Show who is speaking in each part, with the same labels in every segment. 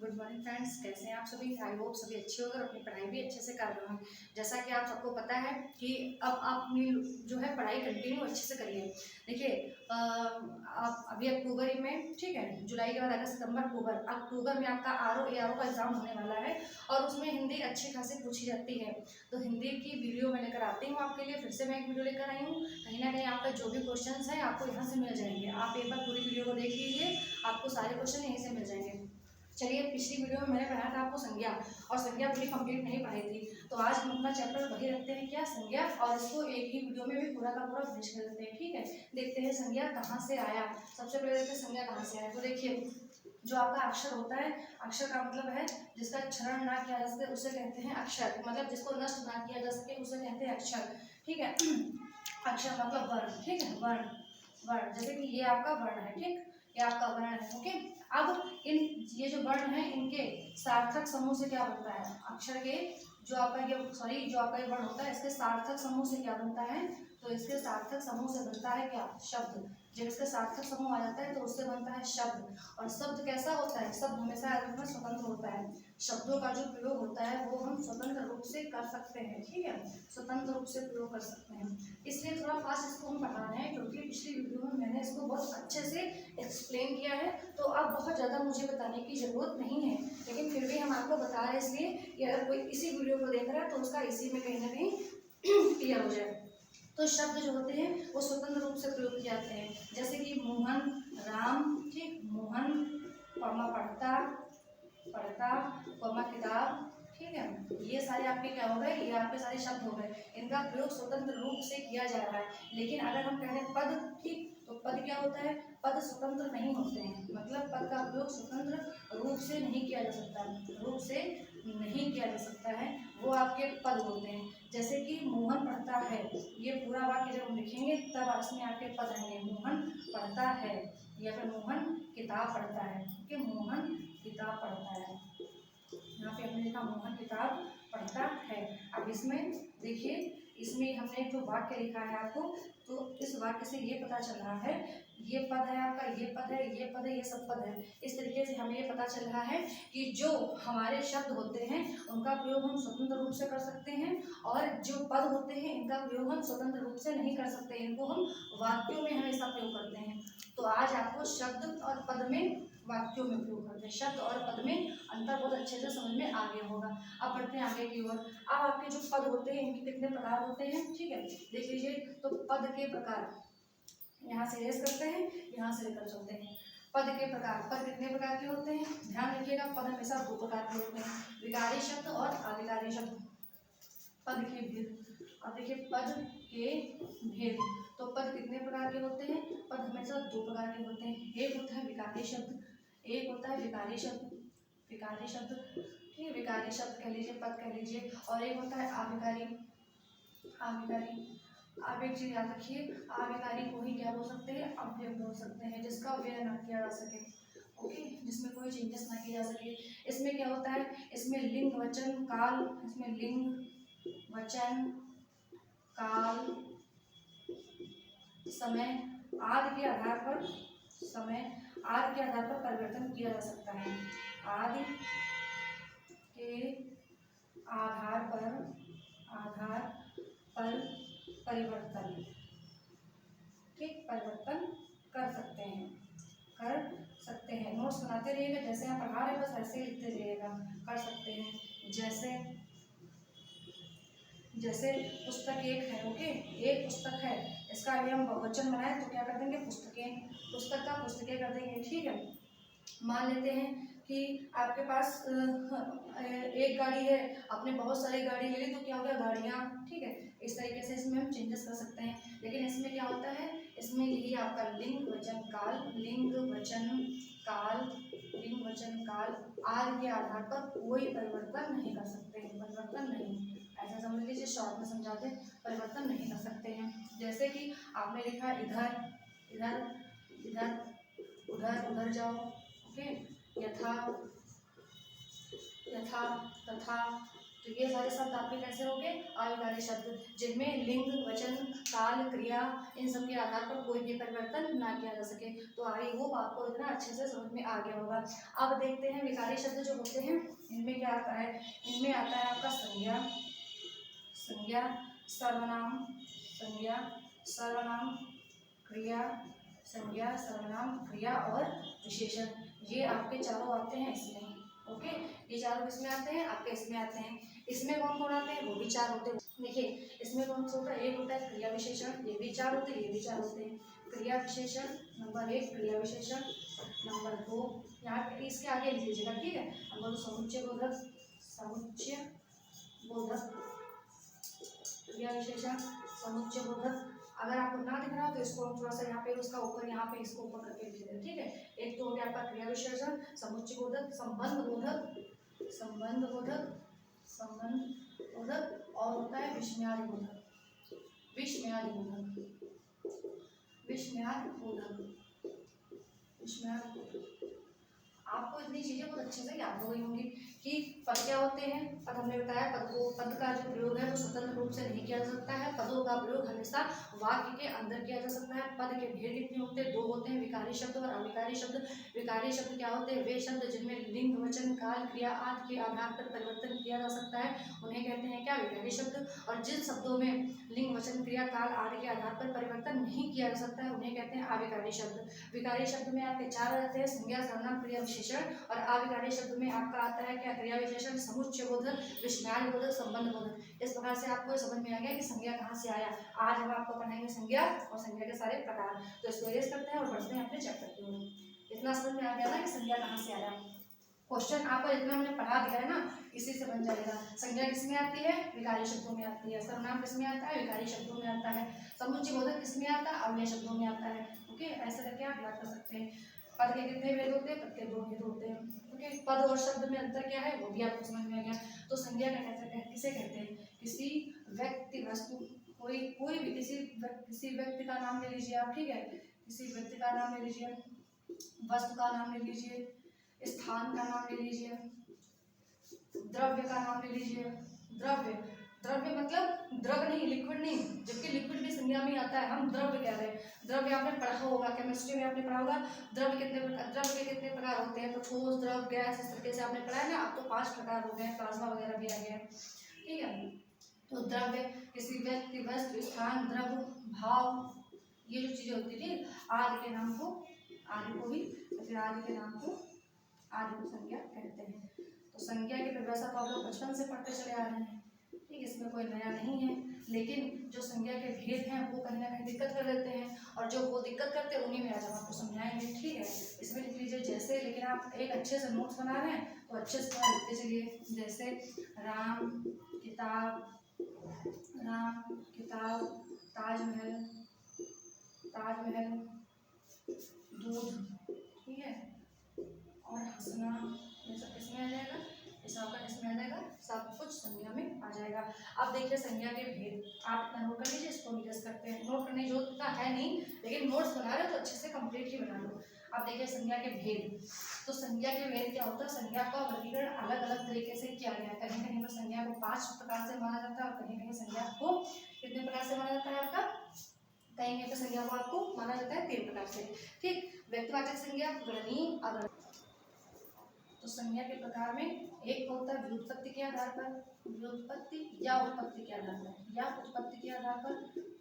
Speaker 1: Good morning friends, कैसे हैं आप सभी। आई होप सभी अच्छे होकर अपनी पढ़ाई भी अच्छे से कर रहे हैं। जैसा कि आप सबको पता है कि अब आप अपनी जो है पढ़ाई कंटिन्यू अच्छे से करिए। देखिए आप अभी अक्टूबर ही में, ठीक है, जुलाई के बाद अगस्त सितंबर अक्टूबर में आपका ARO का एग्जाम होने वाला है और उसमें हिंदी अच्छी खासी पूछी जाती है। तो हिंदी की वीडियो मैं लेकर आती हूँ आपके लिए। फिर से मैं एक वीडियो लेकर आई हूँ। कहीं ना कहीं आपका जो भी क्वेश्चन है आपको यहाँ से मिल जाएंगे। आप एक बार पूरी वीडियो को देख लीजिए, आपको सारे क्वेश्चन यहीं से मिल जाएंगे। चलिए, पिछली वीडियो में मैंने पढ़ाया था आपको संज्ञा, और संज्ञा पूरी कंप्लीट नहीं पढ़ाई थी। तो आज हम अपना चैप्टर वही रखते हैं, क्या, संज्ञा, और इसको एक ही वीडियो में भी पूरा का पूरा फिनिश कर देते हैं। ठीक है, देखते हैं संज्ञा कहाँ से आया। सबसे पहले देखते हैं संज्ञा कहाँ से आया। तो देखिए, जो आपका अक्षर होता है, अक्षर का मतलब है जिसका क्षरण ना किया जा सके उसे कहते हैं अक्षर, मतलब जिसको नष्ट ना किया जा सके उसे कहते हैं अक्षर। ठीक है, अक्षर मतलब वर्ण। ठीक है, वर्ण, वर्ण, जैसे कि ये आपका वर्ण है, ठीक, ये आपका वर्ण है। ओके, अब ये जो वर्ण है इनके सार्थक समूह से क्या बनता है। अक्षर के जो आपका ये वर्ण होता है, इसके सार्थक समूह से क्या बनता है। तो इसके सार्थक समूह से बनता है क्या, शब्द। जब इसका सार्थक समूह आ जाता है तो उससे बनता है शब्द। और शब्द कैसा होता है, शब्द हमेशा अर्थ में स्वतंत्र होता है। शब्दों का जो प्रयोग होता है वो हम स्वतंत्र रूप से कर सकते हैं। ठीक है, स्वतंत्र रूप से प्रयोग कर सकते हैं। इसलिए थोड़ा फास्ट इसको हम पढ़ा रहे हैं, क्योंकि पिछली वीडियो में मैंने इसको बहुत अच्छे से एक्सप्लेन किया है। तो अब बहुत ज़्यादा मुझे बताने की ज़रूरत नहीं है, लेकिन फिर भी हम आपको बता रहे हैं इसलिए कि अगर कोई इसी वीडियो को देख रहा है तो उसका इसी में कहीं ना कहीं क्लियर हो जाए। तो शब्द जो होते हैं वो स्वतंत्र रूप से प्रयोग किए जाते हैं, जैसे कि मोहन, राम, ठीक, मोहन, पढ़ता, पढ़ता, किताब। ठीक है, ये सारे आपके क्या हो गए, ये आपके सारे शब्द हो गए। इनका प्रयोग स्वतंत्र रूप से किया जा रहा है। लेकिन अगर हम कहें पद, ठीक, तो पद क्या होता है, पद स्वतंत्र नहीं होते हैं, मतलब पद का प्रयोग स्वतंत्र रूप से नहीं किया जा सकता, रूप से नहीं किया जा सकता है। वो आपके पद होते हैं, जैसे कि मोहन पढ़ता है। ये पूरा वाक्य जब हम लिखेंगे तब इसमें आपके पद आएंगे। मोहन पढ़ता है, या फिर मोहन किताब पढ़ता है। ठीक है, मोहन किताब पढ़ता है। यहाँ पे हमने लिखा मोहन किताब पढ़ता है। अब इसमें देखिए, इसमें हमने जो वाक्य लिखा है आपको, तो इस वाक्य से ये पता चल रहा है, ये पद है आपका, ये पद है, ये पद है, ये सब पद है। इस तरीके से हमें ये पता चल रहा है कि जो हमारे शब्द होते हैं उनका प्रयोग हम स्वतंत्र रूप से कर सकते हैं, और जो पद होते हैं इनका प्रयोग हम स्वतंत्र रूप से नहीं कर सकते। इनको हम वाक्यों में हमेशा प्रयोग करते हैं। तो आज आपको शब्द और पद में, वाक्यों में प्रयोग करते हैं, शब्द और पद में अंतर बहुत अच्छे से समझ में आ गया होगा। अब बढ़ते हैं आगे की ओर। अब आपके जो पद होते हैं इनके कितने प्रकार होते हैं, ठीक है, देख लीजिए। तो पद के प्रकार, यहाँ से रेस करते हैं, यहाँ से लेकर चलते हैं। पद के प्रकार, पद कितने प्रकार के होते हैं, ध्यान रखिएगा। पद हमेशा दो प्रकार के होते हैं, विकारी शब्द और अविकारी शब्द। पद के भेद, अब देखिए पद के भेद। तो पद कितने प्रकार के होते हैं, पद हमेशा दो प्रकार के होते हैं। एक होता है विकारी शब्द, एक होता है विकारी शब्द, विकारी शब्द, ठीक है, विकारी शब्द कह लीजिए, पद कह लीजिए। और एक होता है अविकारी, अविकारी। आप एक चीज याद रखिए, अविकारी को ही क्या बोल सकते हैं, अव्यय बोल सकते हैं, जिसका व्यय ना किया जा सके। ओके, जिसमें कोई चेंजेस ना किए जा सके। इसमें क्या होता है, इसमें लिंग, वचन, काल, इसमें लिंग, वचन, काल, समय आदि के आधार पर, समय आदि के आधार पर परिवर्तन किया जा सकता है। आदि के आधार पर परिवर्तन, ठीक, परिवर्तन कर सकते हैं, कर सकते हैं। नोट्स बनाते रहिएगा, जैसे आप पढ़ा रहे हैं बस ऐसे ही लिखते रहिएगा, कर सकते हैं। जैसे पुस्तक एक है, ओके, एक पुस्तक है, इसका अभी हम बहुवचन बनाए तो क्या कर देंगे, पुस्तकें, पुस्तक का पुस्तकें कर देंगे। ठीक है, मान लेते हैं कि आपके पास एक गाड़ी है, आपने बहुत सारी गाड़ी ले ली तो क्या हो गया, गाड़ियाँ। ठीक है, इस तरीके से इसमें हम चेंजेस कर सकते हैं। लेकिन इसमें क्या होता है, इसमें यही आपका लिंग, वचन, काल, लिंग, वचन, काल, लिंग, वचन, काल आदि के आधार पर कोई परिवर्तन नहीं कर सकते हैं, परिवर्तन नहीं। ऐसा समझ लीजिए, शॉर्ट में समझाते, परिवर्तन नहीं कर सकते हैं। जैसे कि आपने लिखा इधर, इधर, इधर, उधर, उधर जाओ। ओके, यथा, यथा, तथा, तो ये सारे शब्द आपके कैसे हो गए, अविकारी शब्द, जिनमें लिंग, वचन, काल, क्रिया इन सब के आधार पर कोई भी परिवर्तन ना किया जा सके। तो आई होप आपको इतना अच्छे से समझ में आ गया होगा। अब देखते हैं विकारी शब्द जो होते हैं इनमें क्या आता है। इनमें आता है आपका संज्ञा, संज्ञा, सर्वनाम, संज्ञा, सर्वनाम, क्रिया, संज्ञा, सर्वनाम, क्रिया और विशेषण। ये आपके चारों आते हैं इसमें। ओके, ये चारों किसमें आते हैं, आपके इसमें आते हैं। इसमें कौन कौन आते हैं, वो भी चार होते हैं। देखिए इसमें कौन सा होता है, एक होता है क्रिया विशेषण, ये भी चार होते हैं, ये भी चार होते हैं। क्रिया विशेषण नंबर 1, क्रिया विशेषण नंबर 2, यहाँ पे इसके आगे लिख लीजिएगा, ठीक है। नंबर 2 समुच्चय बोधक, समुच्चय बोधक, क्रिया विशेषण, समुच्चय बोधक। अगर आपको ना दिख रहा हो तो इसको हम थोड़ा सा यहाँ पे उसका ऊपर, यहाँ पे इसको ऊपर करके लिख देते हैं, ठीक है। एक तो हो गया आपका क्रिया विशेषण, समुच्चय बोधक, संबंध बोधक, संबंध बोधक, संबंध बोधक, और होता है विस्मयादि बोधक, विस्मयादि बोधक, विस्मयादि बोधक, विस्मयादि बोधक। आपको इतनी चीजें बहुत अच्छे से याद हो गई होंगी कि पद क्या होते हैं। पद हमने बताया, पद का जो प्रयोग है वो स्वतंत्र रूप से नहीं किया जा सकता है। पदों का प्रयोग हमेशा वाक्य के अंदर किया जा सकता है। पद के भेद कितने होते हैं, 2 होते हैं, विकारी शब्द और अविकारी शब्द। विकारी शब्द क्या होते हैं, वे शब्द जिनमें लिंग, वचन, काल, क्रिया आदि के आधार पर परिवर्तन किया जा सकता है उन्हें कहते हैं क्या, विकारी शब्द। और जिन शब्दों में लिंग, वचन, क्रिया, काल आदि के आधार पर परिवर्तन नहीं किया जा सकता है उन्हें कहते हैं अविकारी शब्द। विकारी शब्द में आपके 4 रहते हैं, संज्ञा, सर्वनाम, क्रिया विशेषण। और अविकारी शब्द में आपका आता है क्या, क्रिया विशेषण, समुच्चय बोधक, विस्मयादि बोधक, संबंध बोधक। इस प्रकार से आपको समझ में आ गया कि संज्ञा कहाँ से आया। आज हम आपको पढ़ाएंगे संज्ञा और संज्ञा के सारे प्रकार। तो इसको इरेज करते हैं और बढ़ते हैं अपने चैप्टर की ओर। इतना समझ में आ गया ना कि संज्ञा कहाँ से आया। क्वेश्चन आपको जितना हमने पढ़ा दिया है ना इसी से बन जाएगा। संज्ञा किसमें आती है, विकारी शब्दों में आती है। सर्वनाम किसमें आता है, विकारी शब्दों में आता है। समुच्चय बोधक किसमें आता है, अव्यय शब्दों में आता है। ओके, ऐसे करके आप याद कर सकते हैं। पद के कितने भेद होते हैं, पद के 2 भेद होते हैं। ओके, पद और शब्द में अंतर क्या है वो भी आपको समझ में आ गया। तो संज्ञा क्या कहते हैं, किसे कहते हैं, किसी व्यक्ति, वस्तु, कोई भी किसी व्यक्ति का नाम ले लीजिए आप, ठीक है। किसी व्यक्ति का नाम ले लीजिए, वस्तु का नाम ले लीजिए, स्थान का नाम ले लीजिए, द्रव्य का नाम ले लीजिए। द्रव्य, द्रव्य मतलब द्रव नहीं, लिक्विड नहीं, जबकि लिक्विड भी संज्ञा में आता है। हम द्रव्य कह रहे हैं। द्रव्य आपने पढ़ा होगा, केमिस्ट्री में आपने पढ़ा होगा द्रव्य के कितने प्रकार होते हैं। तो ठोस, द्रव, गैस, इस तरीके से आपने पढ़ा है ना। अब तो 5 प्रकार हो गए, प्लाज्मा वगैरह भी आ गया, ठीक है। तो द्रव्य किसी व्यक्ति, वस्तु, स्थान, द्रव, भाव, ये जो चीजें होती थी आदि के नाम को, आदि को भी, फिर आदि के नाम को आदि को संज्ञा कहते हैं। तो संज्ञा की परिभाषा तो आप लोग बचपन से पढ़ते चले आ रहे हैं, ठीक, इसमें कोई नया नहीं है। लेकिन जो संज्ञा के भेद हैं वो कहीं ना कहीं दिक्कत कर देते हैं, और जो वो दिक्कत करते हैं उन्हीं में आज हम आपको समझाएंगे, ठीक है। इसमें लिख लीजिए जैसे, लेकिन आप एक अच्छे से नोट्स बना रहे हैं तो अच्छे से लिखते चलिए। जैसे राम किताब, राम किताब, ताजमहल, ताजमहल, दूध, ठीक है, और हंसना, ये सब किसमें आ जाएगा, ये सब आपका किसमें आ जाएगा, सब कुछ संज्ञा में आ जाएगा। अब देखिए संज्ञा के भेद, आप इतना नोट कर लीजिए, इसको हम डिस्कस करते हैं। नोट करने की जरूरत इतना है नहीं, लेकिन नोट्स बना रहे हो तो अच्छे से कंप्लीट ही बना लो। अब देखिए संज्ञा के भेद। तो संज्ञा के भेद क्या होता है, संज्ञा का वर्गीकरण अलग अलग तरीके से किया गया है। कहीं कहीं पर संज्ञा को 5 प्रकार से माना जाता है, और कहीं कहीं संज्ञा को कितने प्रकार से माना जाता है आपका, कहीं कहीं पर संज्ञा को आपको माना जाता है 3 प्रकार से, ठीक। व्यक्तिवाचक संज्ञा, गणनीय, अगणनीय। तो संज्ञा के प्रकार में एक होता है व्युत्पत्ति के आधार पर, व्युत्पत्ति या उत्पत्ति के आधार पर, या उत्पत्ति के आधार पर,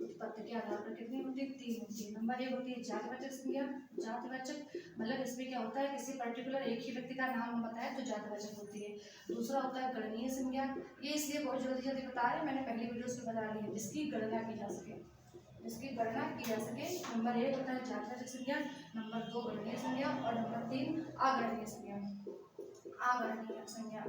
Speaker 1: उत्पत्ति के आधार पर कितनी होती है, 3 होती है। नंबर 1 होती है जातिवाचक संज्ञा। जातिवाचक मतलब इसमें क्या होता है, किसी पर्टिकुलर एक ही व्यक्ति का नाम हम बताएं तो जातिवाचक होती है। दूसरा होता है गणनीय संज्ञा। ये इसलिए बहुत जल्दी जल्दी बता रहे हैं, मैंने पहली वीडियो में बता दी है, जिसकी गणना की जा सके, जिसकी गणना की जा सके। नंबर 1 होता है जातिवाचक संज्ञा, नंबर 2 गणनीय संज्ञा, और नंबर 3 अगणनीय संज्ञा, अगणनीय संज्ञा।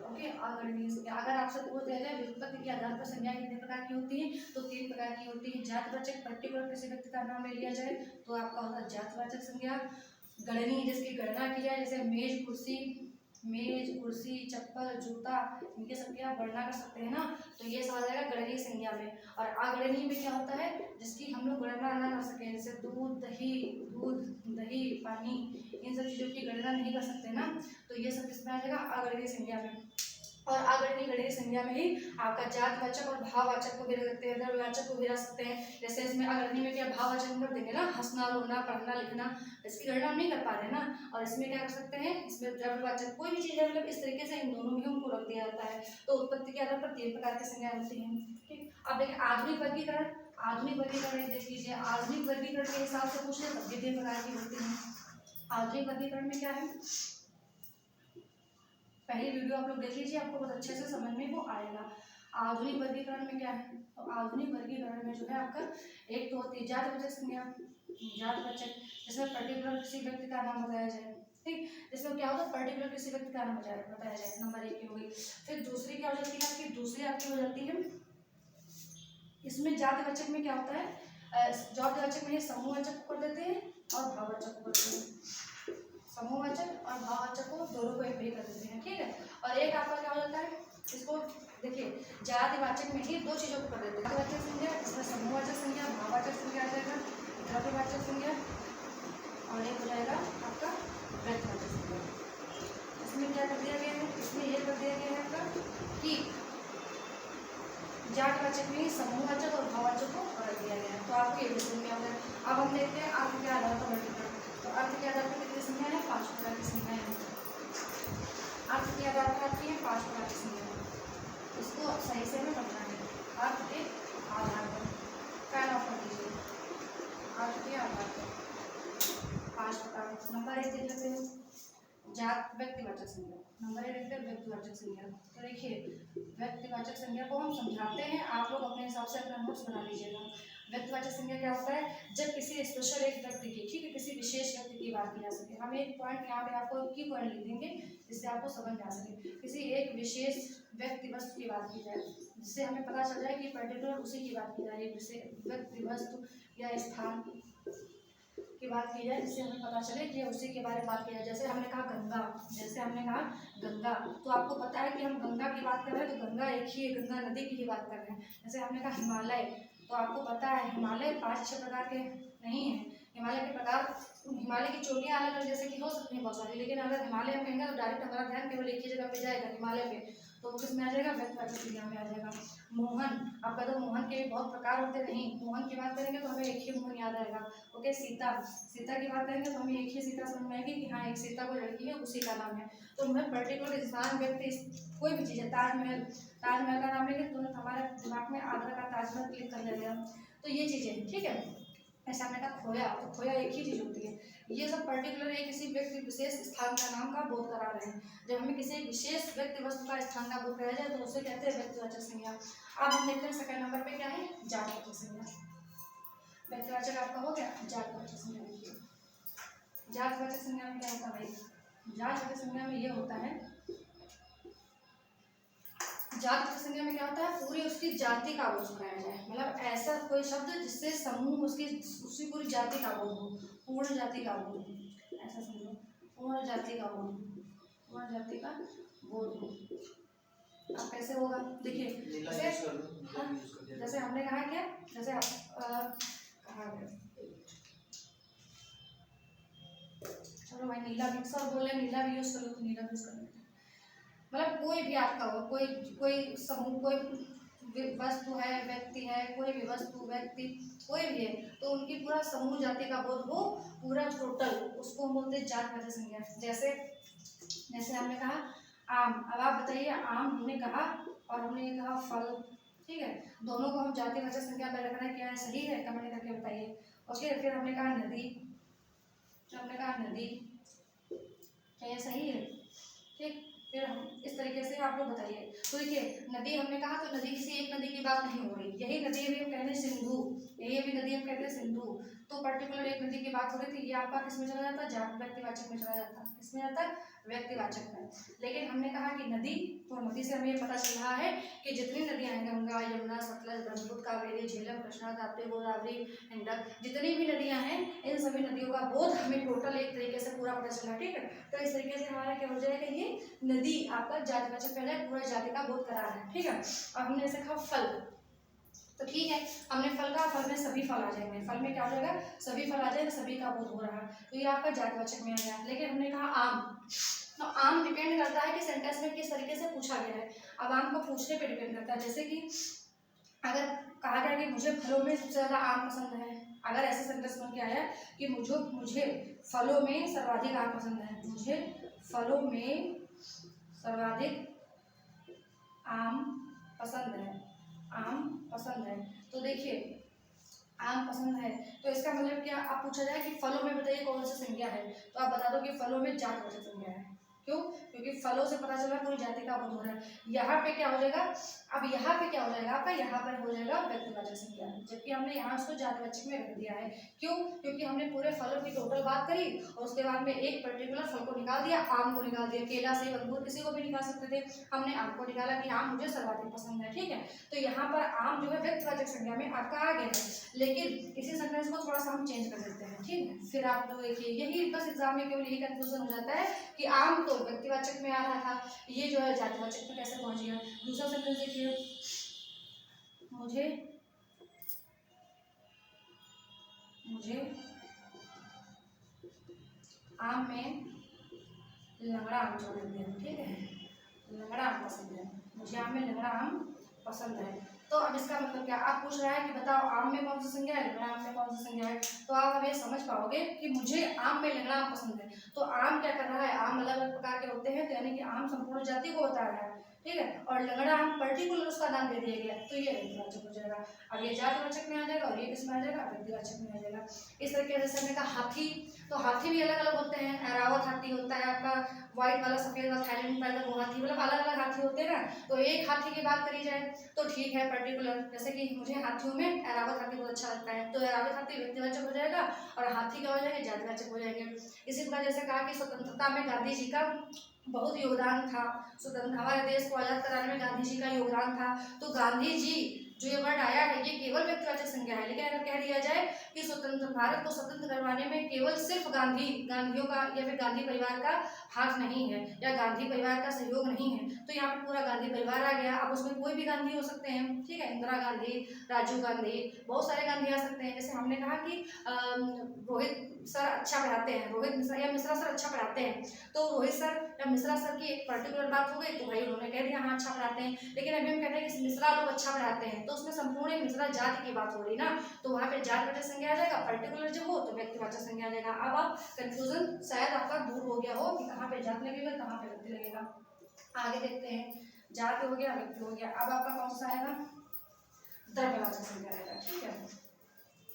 Speaker 1: ओके, अगणनीय संज्ञा। अगर आपसे पूछ दिया जाए व्युत्पत्ति के आधार पर संज्ञा कितने प्रकार की होती है, तो 3 प्रकार की होती है। जातिवाचक, पर्टिकुलर किसी व्यक्ति का नाम ले लिया जाए तो आपका होता है जातिवाचक संज्ञा। गणनीय, जिसकी गणना की जाए, जैसे मेज, कुर्सी, चप्पल, जूता, इनके सबकी आप गणना कर सकते हैं ना, तो ये सब आ जाएगा गणनीय संज्ञा में। और अगणनीय में क्या होता है, जिसकी हम लोग गणना ना कर सके, जैसे दूध, दही, पानी, इन सब चीज़ों की गणना नहीं कर सकते ना, तो ये सब किसमें आ जाएगा, अगणनीय संज्ञा में। और अग्रणी गणितीय संज्ञा में ही आपका जातिवाचक और भाववाचक को भी रख सकते हैं, द्रव्यवाचक को भी रख सकते हैं। जैसे इसमें अग्रणी में क्या भाववाचक कर देंगे ना, हंसना, रोना, पढ़ना, लिखना, इसकी गणना हम नहीं कर पा रहे हैं ना। और इसमें क्या कर सकते हैं, इसमें द्रव्यवाचक कोई भी चीज़ है, मतलब इस तरीके से इन दोनों में उनको रख दिया जाता है। तो उत्पत्ति के आधार पर 3 प्रकार की संज्ञाएं होती हैं। ठीक, अब देखिए आधुनिक वर्गीकरण। आधुनिक वर्गीकरण देख लीजिए, आधुनिक वर्गीकरण के हिसाब से पूछ ले तब भी 3 प्रकार की होती हैं। आधुनिक वर्गीकरण में क्या है, पहली वीडियो आप लोग देख लीजिए, आपको बहुत अच्छे से समझ में वो आएगा। आधुनिक वर्गीकरण में क्या है, तो आधुनिक वर्गीकरण में जो है आपका एक तो होती है जातिवाचक संज्ञा, जातिवाचक, जिसमें पर्टिकुलर किसी व्यक्ति का नाम बताया जाए। ठीक, जिसमें क्या होता है, पर्टिकुलर किसी व्यक्ति का नाम बताया जाए, नंबर 1 की हो गई। फिर दूसरी क्या हो जाती है आपकी, दूसरी आपकी हो जाती है, इसमें जातिवाचक में क्या होता है, जातिवाचक में समूहवाचक को कर देते हैं और भाववाचक को करते हैं। समूहवाचक और भाववाचक को दोनों को एक ही कर देते हैं। ठीक है, और एक आपका क्या हो जाता है, इसको देखिए जातिवाचक में ही 2 चीज़ों को कर देते हैं, जातिवाचक संज्ञा, इसमें समूहवाचक संज्ञा, भाववाचक संज्ञा आ जाएगा, द्रव्यवाचक संज्ञा, और एक हो जाएगा आपका व्यक्तिवाचक संज्ञा। इसमें क्या कर दिया गया है, इसमें ये कर दिया गया है आपका कि जातिवाचक में समूहवाचक और भाववाचक को कर दिया गया है। तो आपको ये समझ में आ गया। अब हम देखते हैं अर्थ के आधार पर वर्गीकरण। तो अर्थ के आधार पर कितनी संज्ञा है, 5 प्रकार की संज्ञा है। अर्थ के आधार पर आती है 5 प्रकार की संज्ञा, इसको सही से हमें पढ़ना है। अर्थ के आधार पर फैन ऑफ कर दीजिए, अर्थ के आधार पर 5 प्रकार। नंबर 1 देख लेते हैं, जात व्यक्तिवाचक संज्ञा। नंबर 1 देखते हैं व्यक्तिवाचक संज्ञा। तो देखिए व्यक्तिवाचक संज्ञा को हम समझाते हैं, आप लोग अपने हिसाब से अपना नोट्स बना लीजिएगा। व्यक्तिवाचक संज्ञा क्या होता है, जब किसी स्पेशल एक व्यक्ति की, ठीक है, किसी विशेष व्यक्ति की बात की जा सके। हम एक पॉइंट यहाँ पे आपको की पॉइंट लिख देंगे जिससे आपको समझ में आ सके। किसी एक विशेष व्यक्ति वस्तु की बात की जाए, जिससे हमें पता चल जाए कि पर्टिकुलर उसी की बात की जा रही है, जैसे व्यक्ति वस्तु या स्थान की बात की जाए, जिससे हमें पता चले कि उसी के बारे में बात की जाए। जैसे हमने कहा गंगा, जैसे हमने कहा गंगा, तो आपको पता है कि हम गंगा की बात कर रहे हैं, तो गंगा एक ही है, गंगा नदी की ही बात कर रहे हैं। जैसे हमने कहा हिमालय, तो आपको पता है हिमालय 5-6 प्रकार के नहीं है। हिमालय के प्रकार, हिमालय की चोटियाँ अलग अलग जैसे कि हो सकती हैं बहुत सारी, लेकिन अगर हिमालय हम कहेंगे तो डायरेक्ट हमारा ध्यान केवल एक ही जगह पे जाएगा, हिमालय पे, तो किसमें आ जाएगा, व्यक्तिवाचक संज्ञा में आ जाएगा। मोहन, आपका तो मोहन के भी बहुत प्रकार होते नहीं, मोहन की बात करेंगे तो हमें एक ही मोहन याद आएगा। ओके, सीता, सीता की बात करेंगे तो हमें एक ही सीता समझ में आएगी कि हाँ एक सीता कोई लड़की है, उसी का नाम है। तो हमें पर्टिकुलर इंसान, व्यक्ति, कोई भी चीज़ है, ताजमहल, ताजमहल का नाम लेंगे तो हमारे दिमाग में आगरा का ताजमहल क्लिक कर लगेगा। तो ये चीज़ें, ठीक है। ऐसा हमने कहा खोया, तो खोया एक ही चीज़ होती है। ये सब पर्टिकुलर एक किसी व्यक्ति विशेष स्थान का नाम का बोध करा रहे हैं। जब हमें किसी विशेष व्यक्ति वस्तु का स्थान का बोध कराया जाए तो उसे कहते हैं व्यक्तिवाचक संज्ञा। अब हम देखते हैं सेकंड नंबर पे क्या है, जातिवाचक संज्ञा। व्यक्तिवाचक आपका हो गया, जातिवाचक संज्ञा देखिए। जातिवाचक संज्ञा में क्या होता है भाई, जातिवाचक संज्ञा में ये होता है, जातिवाचक संज्ञा में क्या होता है, पूरी उसकी जाति का बोध कराया जाए। मतलब ऐसा कोई शब्द जिससे समूह उसकी उसकी पूरी जाति का बोध हो, पूर्ण जाति का बोध, ऐसा समझो, पूर्ण जाति का बोध, पूर्ण जाति का बोध हो। अब कैसे होगा, देखिए जैसे हमने कहा क्या, जैसे कहा गया, चलो भाई नीला मिक्स और बोल रहे नीला भी यूज कर लो, तो नीला यूज कर लेते हैं। मतलब कोई भी आपका हो, कोई समूह, कोई वस्तु है, व्यक्ति है, कोई भी वस्तु, व्यक्ति, कोई भी है, तो उनकी पूरा समूह जाति का बोध हो, पूरा टोटल, उसको हम बोलते हैं जातिवाचक संज्ञा। जैसे हमने कहा आम, अब आप बताइए, आम हमने कहा और हमने ये कहा फल, ठीक है, दोनों को हम जातिवाचक संज्ञा में रखना है, क्या है, सही है, कमेंट करके बताइए। ओके, फिर हमने कहा नदी, हमने कहा नदी, क्या ये सही है, ठीक। फिर हम इस तरीके से आप लोग बताइए। तो देखिए नदी हमने कहा, तो नदी किसी एक नदी की बात नहीं हो रही, यही नदी भी हम कहते हैं सिंधु, यही भी नदी हम कहते हैं सिंधु, तो पर्टिकुलर एक नदी की बात हो रही थी, ये आपका किसमें चला जाता है, व्यक्तिवाचक में चला जाता है, किसमें जाता है, व्यक्तिवाचक में। लेकिन हमने कहा कि नदी, तो नदी से हमें ये पता चल रहा है कि जितनी नदियां हैं, गंगा, यमुना, सतलज, ब्रह्मपुत्र, कावेरी, झेलम, कृष्णा, ताप्ती, गोदावरी, गंडक, जितनी भी नदियां हैं, इन सभी नदियों का बोध हमें टोटल एक तरीके से पूरा पता चला, ठीक है। तो इस तरीके से हमारा क्या हो जाएगा, ये नदी आपका जातिवाचक पहले पूरा जाति का बोध करा है, ठीक है। और हमने ऐसे कहा फल, तो ठीक है, हमने फल का, फल में सभी फल आ जाएंगे, फल में क्या हो जाएगा, सभी फल आ जाएंगे, सभी का बोध हो रहा है, तो ये आपका जातिवाचक में आ गया। लेकिन हमने कहा आम, तो आम डिपेंड करता है कि सेंटेंस में किस तरीके से पूछा गया है। अब आम को पूछने पे डिपेंड करता है, जैसे कि अगर कहा गया कि मुझे फलों में सबसे ज़्यादा आम पसंद है, अगर ऐसे सेंटेंस बन के आया कि मुझे फलों में सर्वाधिक आम पसंद है, मुझे फलों में सर्वाधिक आम पसंद है, आम पसंद है, तो देखिए आम पसंद है तो इसका मतलब क्या, आप पूछा जाए कि फलों में बताइए कौन सी संज्ञा है, तो आप बता दो कि फलों में जातिवाचक संज्ञा है। क्यों? क्योंकि फलों से पता चला पूरी जाति का बोध हो रहा है। यहाँ पे क्या हो जाएगा, अब यहाँ पे क्या हो जाएगा आपका, यहाँ पर हो जाएगा व्यक्तिवाचक संज्ञा, जबकि हमने यहाँ उसको जातिवाचक में रख दिया है। क्यों? क्योंकि हमने पूरे फलों की टोटल बात करी और उसके बाद में एक पर्टिकुलर फल को निकाल दिया, आम को निकाल दिया, केला सेब अंगूर किसी को भी निकाल सकते थे, हमने आम को निकाला कि आम मुझे सर्वाधिक पसंद है। ठीक है, तो यहाँ पर आम जो है व्यक्तिवाचक संज्ञा में आपका आ गया है, लेकिन इसी सेंटेंस को थोड़ा सा हम चेंज कर देते हैं। ठीक है, फिर आप लोग देखिए यही बस एग्जाम में केवल यही कंफ्यूजन हो जाता है कि आम तो व्यक्तिवाचक में आ रहा था, ये जो है जातिवाचक में कैसे पहुंच गया। दूसरा सेंटेंस देखिए, मुझे आम में लंगड़ा आम जो कहते हैं, ठीक है, लंगड़ा आम पसंद है, मुझे आम में लंगड़ा आम पसंद है। तो अब इसका मतलब क्या, आप पूछ रहा है कि बताओ आम में कौन सी संज्ञा है, लंगड़ा आम में कौन सी संज्ञा है, तो आप अब ये समझ पाओगे कि मुझे आम में लंगड़ा आम पसंद है। तो आम क्या कर रहा है, आम अलग अलग प्रकार के होते हैं, तो यानी कि आम संपूर्ण जाति को बता रहा है, ठीक है, और लंगड़ा आम पर्टिकुलर उसका नाम दे दिया गया, तो ये व्यक्तिवाचक हो जाएगा। अब ये जातिवाचक में आ जाएगा और ये किसमें आ जाएगा, व्यक्तिवाचक में आ जाएगा। इस तरीके से हमने कहा हाथी, तो हाथी भी अलग अलग होते हैं, ऐरावत हाथी होता है आपका, व्हाइट वाला, सफेद वाला, थाईलैंड में पैदा वो हाथी, मतलब अलग अलग हाथी होते हैं ना। तो एक हाथी की बात करी जाए तो ठीक है पर्टिकुलर, जैसे कि मुझे हाथियों में ऐरावत हाथी बहुत अच्छा लगता है, तो ऐरावत हाथी व्यक्तिवाचक हो जाएगा और हाथी क्या हो जाएगा, जातिवाचक हो जाएंगे। इसी प्रकार जैसे कहा कि स्वतंत्रता में गांधी जी का बहुत योगदान था, स्वतंत्र हमारे देश को आजाद कराने में गांधी जी का योगदान था, तो गांधी जी जो ये वर्ड आया है ये केवल व्यक्तिवाचक संज्ञा है। लेकिन अगर कह दिया जाए कि स्वतंत्र भारत को स्वतंत्र करवाने में केवल सिर्फ गांधीयों का या फिर गांधी परिवार का हाथ नहीं है या गांधी परिवार का सहयोग नहीं है, तो यहाँ पे पूरा गांधी परिवार आ गया। अब उसमें कोई भी गांधी हो सकते हैं, ठीक है, इंदिरा गांधी, राजीव गांधी, बहुत सारे गांधी आ सकते हैं। जैसे हमने कहा कि रोहित सर अच्छा पढ़ाते हैं, रोहित मिश्रा या मिश्रा सर अच्छा पढ़ाते हैं, तो रोहित सर या मिश्रा सर की एक पर्टिकुलर बात हो गई तो भाई उन्होंने कह दिया हाँ अच्छा पढ़ाते हैं। लेकिन अभी हम कहते हैं कि मिश्रा लोग अच्छा पढ़ाते हैं, तो उसमें संपूर्ण एक मिश्रा जाति की बात हो रही ना, तो वहाँ पे जातिवाचक संज्ञा आ जाएगा, पर्टिकुलर जब हो तो व्यक्तिवाचक संज्ञा आ जाएगा। अब आप कंफ्यूजन शायद आपका दूर हो गया हो कि कहाँ पे जाति लगेगा कहाँ पे व्यक्ति लगेगा। आगे देखते हैं, जाति हो गया, व्यक्ति हो गया, अब आपका कौन सा आएगा, द्रव्यवाचक संज्ञा आएगा। ठीक है,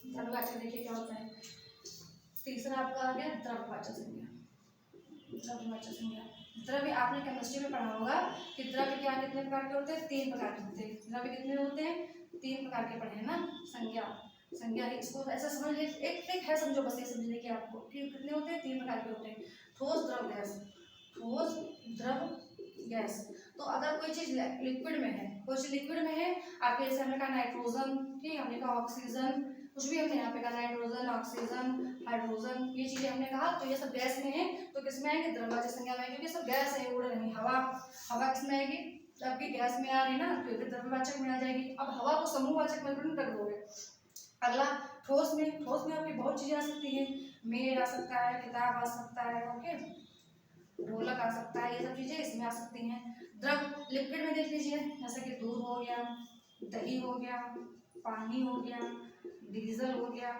Speaker 1: द्रव्यवाचक देखिए क्या होता है, तीसरा आपका आ गया द्रव्यवाचक संज्ञा। द्रव्यवाचक संज्ञा, द्रव्य आपने केमिस्ट्री में पढ़ा होगा कि द्रव्य क्या कितने प्रकार के होते हैं, 3 प्रकार के होते हैं। द्रव्य कितने होते हैं, 3 प्रकार के पढ़े हैं ना। संज्ञा इसको ऐसा समझ लीजिए, एक एक है समझो, बस ये समझने की आपको कि कितने होते हैं, 3 प्रकार के होते हैं, ठोस द्रव गैस, ठोस द्रव गैस। तो अगर कोई चीज लिक्विड में है, कोई चीज लिक्विड में है, आपके जैसे हमने कहा नाइट्रोजन, ठीक है, हमने कहा ऑक्सीजन, कुछ भी हमने यहाँ पे कहा नाइट्रोजन, ऑक्सीजन, हाइड्रोजन, ये चीजें हमने कहा, तो ये सब गैस में है, तो किसमें आएंगे, द्रव्यवाचक संज्ञा में, क्योंकि सब गैस है, उड़ रही हवा किसमें आएगी, जबकि गैस में आ रही ना, तो ये द्रव्यवाचक में आ जाएगी। अब हवा को समूहवाचक में रख दोगे। अगला ठोस में आपकी बहुत चीजें आ सकती हैं, मेल आ सकता है, किताब आ सकता है, ओके, ढोलक आ सकता है, ये सब चीजें इसमें आ सकती हैं। द्रव लिक्विड में देख लीजिए, जैसे कि दूध हो गया, दही हो गया, पानी हो गया, डीजल हो गया,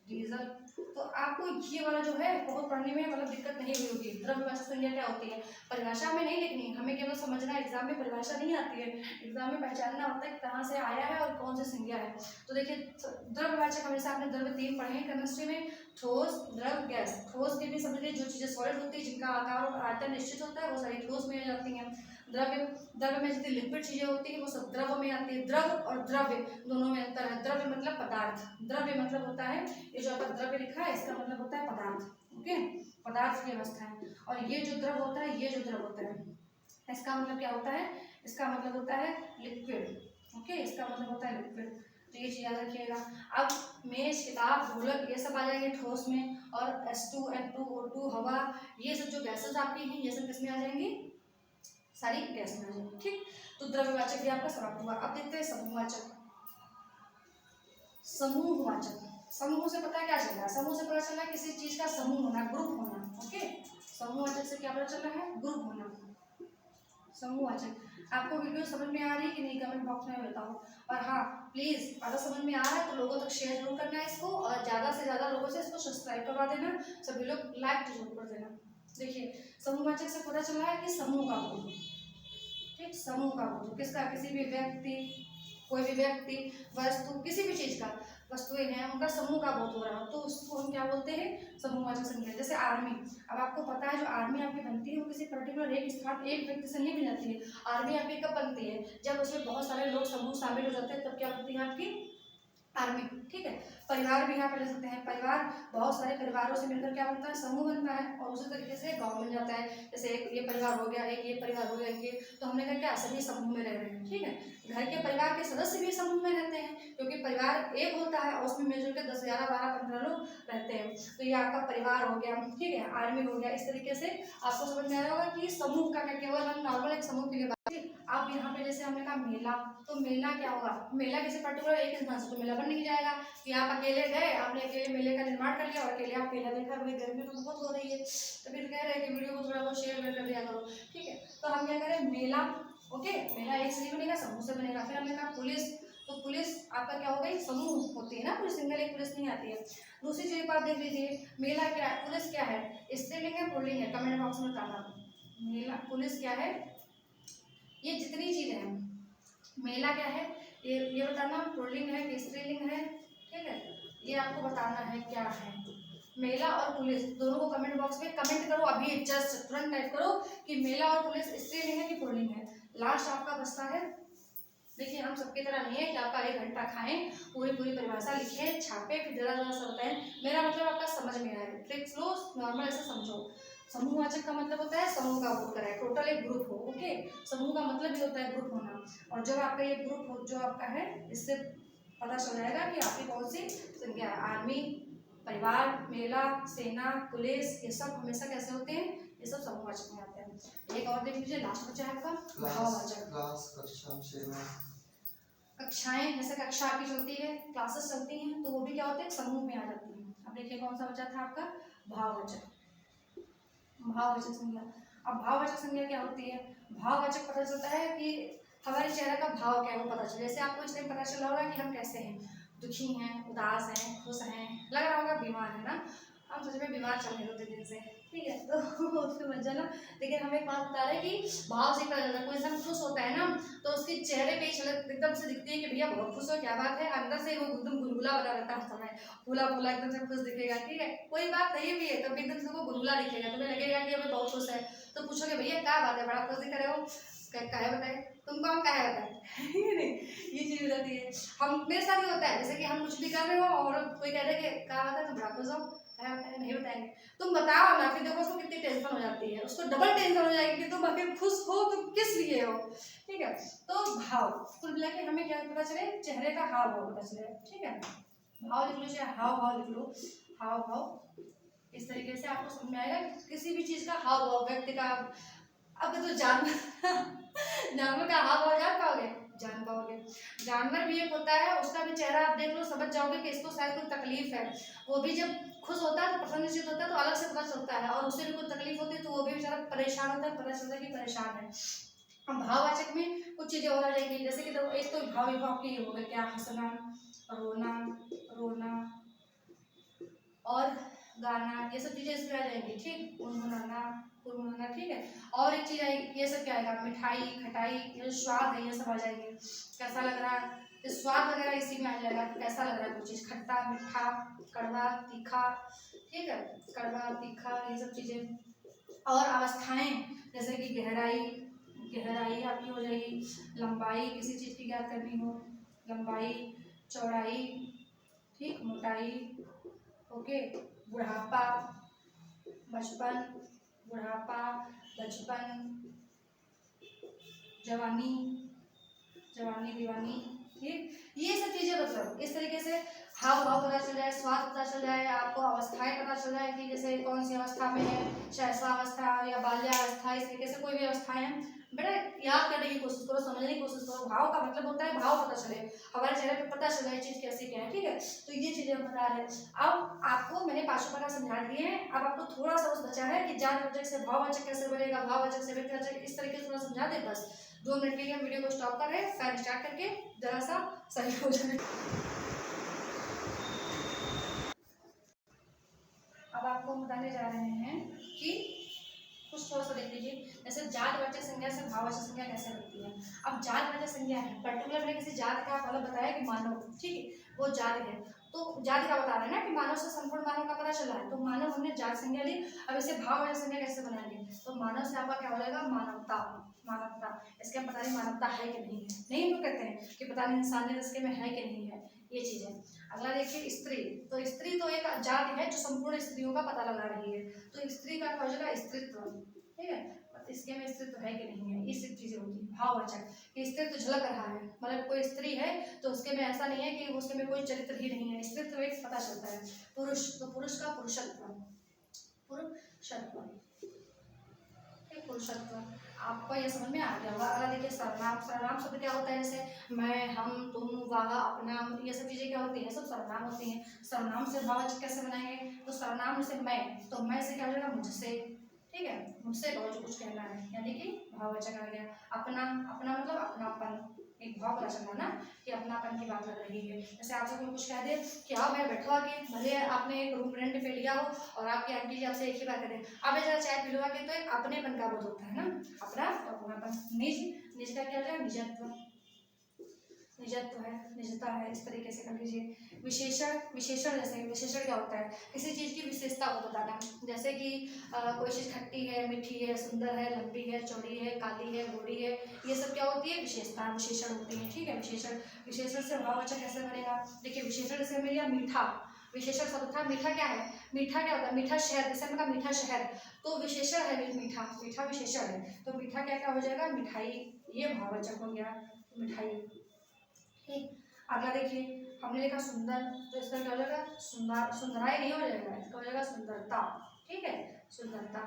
Speaker 1: डीजल। तो आपको ये वाला जो है बहुत पढ़ने में मतलब दिक्कत नहीं हुई होगी। द्रव्यवाचक संज्ञा क्या होती है, परिभाषा में नहीं लिखनी, हमें केवल समझना, एग्जाम में परिभाषा नहीं आती है, एग्जाम में पहचानना होता है कहाँ से आया है और कौन सी संज्ञा है। तो देखिए द्रव्यवाचक हमेशा आपने द्रव्य 3 पढ़े हैं केमिस्ट्री में, ठोस, द्रव, गैस। ठोस के भी समझिए जो चीजें सॉलिड होती है, जिनका आकार और आयतन निश्चित होता है, वो सारी ठोस में आ जाती हैं। द्रव्य में जितनी लिक्विड चीजें होती है वो सब द्रव में आती है। द्रव और द्रव्य दोनों में अंतर है। द्रव्य मतलब पदार्थ, द्रव्य मतलब होता है, ये जो आपका द्रव्य लिखा है इसका मतलब होता है पदार्थ, ओके, पदार्थ की अवस्था है। और ये जो द्रव होता है, ये जो द्रव होता है, इसका मतलब क्या होता है, इसका मतलब होता है लिक्विड, ओके, इसका मतलब होता है लिक्विड। तो ये चीज याद रखिएगा। अब मेज, किताब, ढोलक ये सब आ जाएंगे ठोस में, और H2, N2, O2, हवा, ये सब जो गैसेस आपकी हैं ये सब किसमें आ जाएंगी, सारी गैस में आ जाएंगी। ठीक, तो द्रव्यवाचक भी आपका समाप्त हुआ। अब देखते हैं समूहवाचक। समूहवाचक, समूह से पता है क्या चल रहा है, समूह से पता चल रहा है किसी चीज का समूह होना, ग्रुप होना, ओके। समूहवाचक से क्या पता चल रहा है? ग्रुप होना। समूहवाचक। आपको वीडियो समझ में आ रही है कि नहीं, कमेंट बॉक्स में बताओ। और हाँ प्लीज, अगर समझ में आ रहा है तो लोगों तक शेयर जरूर करना है इसको, और ज्यादा से ज्यादा लोगों से इसको सब्सक्राइब करवा देना, सभी लोग लाइक जरूर कर देना। देखिए समूहवाचक से पता चल रहा है कि समूह का बोध, ठीक, समूह का बोध किसका? किसी भी व्यक्ति, कोई भी व्यक्ति, वस्तु, किसी भी चीज का, वस्तुएं हैं उनका समूह का बोध हो रहा हो तो उसको हम क्या बोलते हैं? समूहवाचक संज्ञा। जैसे आर्मी, अब आपको पता है जो आर्मी आपकी बनती है वो किसी पर्टिकुलर एक स्थान, एक व्यक्ति से नहीं बन जाती है। आर्मी आपकी कब बनती है? जब उसमें बहुत सारे लोग समूह शामिल हो जाते हैं, तब क्या बनती है आपकी आर्मी, ठीक है। परिवार भी यहाँ पे ले सकते हैं, परिवार बहुत सारे परिवारों से मिलकर क्या बनता है? समूह बनता है। और उसी तरीके से गांव बन जाता है, जैसे एक ये परिवार हो गया, एक ये परिवार हो गया, एक ये, तो हमने कहा क्या सभी समूह में रह रहे हैं, ठीक है। घर के परिवार के सदस्य भी समूह में रहते हैं, क्योंकि परिवार एक होता है और उसमें मिलजुल के 10, 11, 12, 15 लोग रहते हैं, तो ये आपका परिवार हो गया, ठीक है, आर्मी हो गया। इस तरीके से आपको समझ में आया होगा कि समूह का क्या, केवल हम नॉर्मल एक समूह के लिए बात। आप यहाँ पे जैसे हमने कहा मेला, तो मेला क्या होगा? मेला किसी पर्टिकुलर एक इंसान से तो मेला बन नहीं जाएगा कि आप अकेले गए, आपने अकेले मेले का निर्माण कर लिया और अकेले आप मेला देखा। भाई गर्मी तो बहुत हो रही है, तो फिर कह रहे हैं कि वीडियो को थोड़ा बहुत शेयर कर दिया करो, ठीक है। तो हम क्या करें? मेला, ओके, मेला एक से नहीं बनेगा, समूह से बनेगा। फिर हमने कहा पुलिस, तो पुलिस आपका क्या हो गई? समूह होती है ना, पुलिस सिंगल एक पुलिस नहीं आती है। दूसरी चीज आप देख लीजिए, मेला क्या है, पुलिस क्या है, स्त्रीलिंग है पुल्लिंग है? कमेंट बॉक्स में बताना। मेला, पुलिस क्या है, ये जितनी चीजें हैं, मेला क्या है ये बताना, पुल्लिंग है कि स्त्रीलिंग है, ठीक है, ये आपको बताना है क्या है। मेला और पुलिस दोनों को कमेंट बॉक्स में कमेंट करो, अभी जस्ट तुरंत टाइप करो कि मेला और पुलिस स्त्रीलिंग है कि पुल्लिंग है। लास्ट आपका बचता है, देखिए हम सबकी तरह नहीं है कि आपका 1 घंटा खाएं, पूरी परिभाषा लिखें, छापे, फिर जरा जरा सा बताएं। मेरा मतलब आपका समझ में आए, ट्रिक्स लो, नॉर्मल ऐसे समझो। समूहवाचक का मतलब होता है समूह का बोध कराए, टोटल एक ग्रुप हो, ओके। समूह का मतलब ये होता है ग्रुप होना, और जब आपका ये ग्रुप हो, जो आपका है, इससे पता चल जाएगा कि आपकी कौन सी संख्या है। आर्मी, परिवार, मेला, सेना, पुलिस, ये सब हमेशा कैसे होते हैं? ये सब समूहवाचक में आते हैं। एक और देख लीजिए, लास्ट बचा है आपका भाववाचक। कक्षाएं, जैसे कक्षा आपकी चलती है, क्लासेस चलती हैं, तो वो भी क्या होते हैं? समूह में आ जाती हैं। अब देखिए कौन सा बचा था आपका? भाववाचक। भाववाचक संज्ञा। अब भाववाचक संज्ञा क्या होती है? भाववाचक पता चलता है कि हमारे चेहरे का भाव क्या है वो पता चले। जैसे आपको इस टाइम पता चला होगा कि हम कैसे हैं, दुखी हैं, उदास हैं, खुश हैं, लग रहा होगा बीमार है ना। हम सच में बीमार चल रहे होते दिन से, ठीक है, तो उसमें मत जाना। लेकिन हमें एक बात बता रहे हैं कि भाव से पता चलता है। कोई इंसान खुश होता है ना, तो उसके चेहरे पे ही झलक एकदम से दिखती है कि भैया बहुत खुश हो, क्या बात है। अंदर से वो एकदम गुलगुला बना रहता है समय, फूला फूला एकदम से खुश दिखेगा, ठीक है। कोई बात नहीं भी है तब एकदम से वो गुलगुला दिखेगा, तुम्हें लगेगा कि अभी बहुत खुश है, तो पूछोगे भैया क्या बात है, बड़ा खुश दिख रहे हो, काहे बताए तुमको, हम काहे बताए ये चीज हो जाती है। हम मेरे साथ ही होता है, जैसे कि हम कुछ भी कर रहे हो और कोई कह रहे कि क्या बात है, तुम बड़ा खुश हो, काहे बताए, नहीं बताएंगे, तुम बताओ ना, फिर देखो उसको कितनी टेंशन हो जाती है, उसको डबल टेंशन हो जाएगी कि तुम आखिर खुश हो तुम किस लिए हो, ठीक है। तो भाव, कुल मिला के हमें क्या पता चले? चेहरे का हाव भाव पता चले, ठीक है। भाव लिख लो, चाहे हाव भाव लिख लो, हाव भाव, इस तरीके से आपको समझ में आएगा किसी भी चीज का हाव भाव, व्यक्ति का। अब तो जानवर का हाव भाव जान पाओगे? जान पाओगे। जानवर भी एक होता है, उसका भी चेहरा आप देख लो, समझ जाओगे कि इसको शायद कोई तकलीफ है। वो भी जब खुश होता है तो प्रसन्नचित्त होता है तो अलग से पता चलता है, और उससे भी कोई तकलीफ होती है तो वो भी बेचारा परेशान होता है, पता चलता है कि परेशान है। अब भाववाचक में कुछ चीजें और आ जाएंगी, जैसे कि देखो एक तो भाव विभाव की हो गया, क्या हंसना, रोना, रोना और गाना, ये सब चीजें इसमें आ जाएंगी, ठीक, गुनगुनाना, गुनगुनाना, ठीक है। और एक चीज आएगी, ये सब क्या आएगा? मिठाई, खटाई, ये स्वाद है, ये सब आ जाएंगे। कैसा लग रहा है, स्वाद वगैरह इसी में आ जाएगा, कैसा लग रहा है कोई चीज, खट्टा, मीठा, कड़वा, तीखा, ठीक है, कड़वा, तीखा, ये सब चीजें। और अवस्थाएं, जैसे कि गहराई, गहराई आपकी हो जाएगी, लंबाई, किसी चीज की ज्ञात करनी हो, लंबाई, चौड़ाई, ठीक, मोटाई, ओके, बुढ़ापा, बचपन, बुढ़ापा, बचपन, जवानी, जवानी, दीवानी, ठीक, ये सब चीजें मतलब इस तरीके से हाव भाव पता चल जाए, स्वाद पता चल जाए, आपको अवस्थाएं पता चल जाए कि जैसे कौन सी अवस्था में है, शैशवावस्था या बाल्यावस्था, इस तरीके से कोई भी अवस्थाएं हैं, बेटा याद करने की कोशिश करो, समझने की कोशिश करो। भाव का मतलब होता है भाव पता चले, हमारे चेहरे पे पता चल जाए चीज कैसी क्या है, ठीक है। तो ये चीजें हम बता रहे हैं। अब आपको मैंने पांचों प्रकार समझा दिए हैं, अब आपको थोड़ा सा बस बचा है कि जातवाचक से भाववाचक कैसे बनेगा, भाववाचक से व्यक्तिवाचक, इस तरीके से थोड़ा समझा दे बस। 2 मिनट के लिए हम वीडियो को स्टॉप कर रहे हैं, फैन स्टार्ट करके जरा सा सही हो जाए। अब आपको हम बताने जा रहे हैं कि कुछ थोड़ा सा देख लीजिए, जैसे जातवाचक संज्ञा से भाववाचक संज्ञा कैसे बनती है। अब जातवाचक संज्ञा है, पर्टिकुलर मैंने किसी जात का मतलब बताया कि मानव, ठीक है, वो जात है, तो जाति का बता रहे हैं ना कि मानव से संपूर्ण मानव का पता चला है, तो मानव हमने जात संज्ञा ली। अब इसे भाववाचक संज्ञा कैसे बनाएंगे, तो मानव से आपका क्या हो जाएगा, मानवता। मानवता, इसके हम पता नहीं मानवता है कि नहीं है, नहीं हम लोग कहते हैं कि पता नहीं इंसानियत इसके में है कि नहीं है, ये चीज है। अगला देखिए स्त्री, तो स्त्री तो एक जाति है जो संपूर्ण स्त्रियों का पता लगा रही है, तो स्त्री का क्या हो जाएगा, स्त्रीत्व, ठीक है। इसके में स्त्रीत्व है कि नहीं है, ये सब चीजें होती है। भाववाचक, कि स्त्रीत्व झलक रहा है, मतलब कोई स्त्री है तो उसके में ऐसा नहीं है कि उसके में कोई चरित्र ही नहीं है, स्त्रीत्व एक पता चलता है। पुरुष, तो पुरुष का पुरुषत्व, पुरुषत्व, पुरुषत्व, आपको ये समझ में आ गया होगा। अगर देखिए सर्वनाम, सर्वनाम शब्द क्या होता है, जैसे मैं, हम, तुम, वह, अपना, ये सब चीजें क्या होती हैं, सब सर्वनाम होती हैं। सर्वनाम से भाववाचक कैसे बनाएंगे, तो सर्वनाम से मैं, तो मैं से क्या हो जाएगा, मुझसे, ठीक है, मुझसे कहो जो कुछ कहना है, यानी कि भाववाचक आ गया। अपना, अपना मतलब अपनापन, एक भाव पता चला ना कि अपनापन की बात लग रही है। जैसे आपसे कोई कुछ कह दे कि आओ मैं बैठो आके, भले आपने एक रूम रेंट पे लिया हो और आपकी आंटी जी आपसे एक ही बात करें, अब जरा चाय पी लो आके, तो एक अपनेपन का बोध होता है ना, अपना और अपनापन। निज, निज का क्या हो जाएगा, निजत्व, निजत्व है, निजता है, इस तरीके से कर लीजिए। विशेषण, विशेषण जैसे विशेषण क्या होता है, किसी चीज की विशेषता को बताना, जैसे कि कोई चीज खट्टी है, मीठी है, सुंदर है, लंबी है, चौड़ी है, काली है, गोरी है, ये सब क्या होती है, विशेषता, विशेषण होती है, ठीक है। विशेषण, विशेषण से भाववाचक कैसे बनेगा, देखिए विशेषण जैसे मिल गया मीठा, विशेषण शब्द था मीठा, क्या है, मीठा क्या होता है, मीठा शहद, जैसे हमने कहा मीठा शहद, तो विशेषण है मीठा, मीठा विशेषण है, तो मीठा क्या क्या हो जाएगा, मिठाई, ये भाववाचक हो गया, मिठाई, ठीक। अगला देखिए हमने लिखा सुंदर, तो इसका क्या हो जाएगा, सुंदर, सुंदराई नहीं हो जाएगा, इसका हो जाएगा सुंदरता, ठीक है, सुंदरता।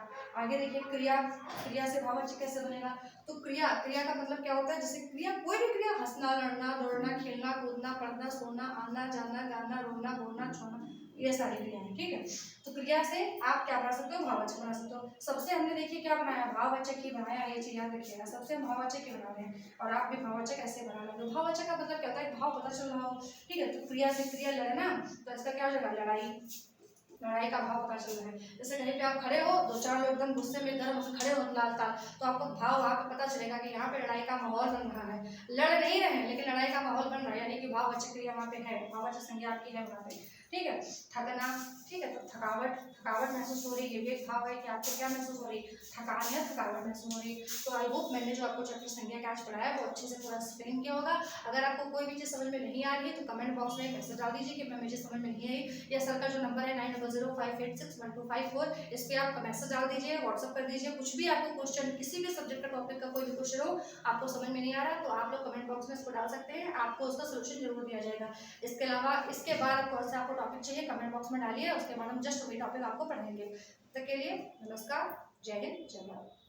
Speaker 1: आगे देखिए क्रिया, क्रिया से भाववाचक कैसे बनेगा, तो क्रिया, क्रिया का मतलब क्या होता है, जैसे क्रिया, कोई भी क्रिया, हंसना, लड़ना, दौड़ना, खेलना, कूदना, पढ़ना, सोना, आना जाना, गाना, रोना, बोलना, छोड़ना, ये सारी क्रियाएं, ठीक है। तो क्रिया से आप क्या बना सकते हो, भाववाचक बना सकते हो। सबसे हमने देखिए क्या बनाया, भाववाचक ही बनाया, ये चीज याद रखिएगा, सबसे हम भाववाचक ही बना रहे हैं, और आप भी भाववाचक ऐसे बना लो। भाववाचक का मतलब क्या होता है, भाव पता चल रहा हो, ठीक है। तो क्रिया से क्रिया लड़ना, तो इसका क्या हो जाएगा, लड़ाई, लड़ाई का भाव पता चल रहा है। जैसे कहीं पे आप खड़े हो, दो चार लोग एकदम गुस्से में गर्म होकर खड़े हो लाल ताल, तो आपको भाव वहां पे पता चलेगा कि यहाँ पे लड़ाई का माहौल बन रहा है, लड़ नहीं रहे हैं लेकिन लड़ाई का माहौल बन रहा है, यानी कि भाववाचक क्रिया वहाँ पे है, भाववाचक संज्ञा आपकी है वहाँ पे, ठीक है। थकना, ठीक है, तो थकावट, थकावट महसूस हो रही है, ये एक भाव है कि आपको क्या महसूस हो रही है, थकान या थकावट महसूस हो रही है। तो आई होप मैंने जो आपको चैप्टर संज्ञा का आज पढ़ाया वो अच्छे से पूरा एक्सप्लेन किया होगा। अगर आपको कोई भी चीज़ समझ में नहीं आ रही है तो कमेंट बॉक्स में मैसेज डाल दीजिए कि मैम मुझे समझ में नहीं आई, या सर का जो नंबर है 9005861254, इस पर आप मैसेज डाल दीजिए, व्हाट्सअप कर दीजिए, कुछ भी आपको क्वेश्चन, किसी भी सब्जेक्ट का टॉपिक का कोई भी क्वेश्चन हो, आपको समझ में नहीं आ रहा तो आप लोग कमेंट बॉक्स में इसको डाल सकते हैं, आपको उसका सोल्यूशन जरूर दिया जाएगा। इसके अलावा इसके बाद कौन सा आपको टॉपिक चाहिए कमेंट बॉक्स में डालिए, उसके बाद हम जस्ट वही टॉपिक आपको पढ़ाएंगे। तब तक के लिए नमस्कार, जय हिंद, जय भारत।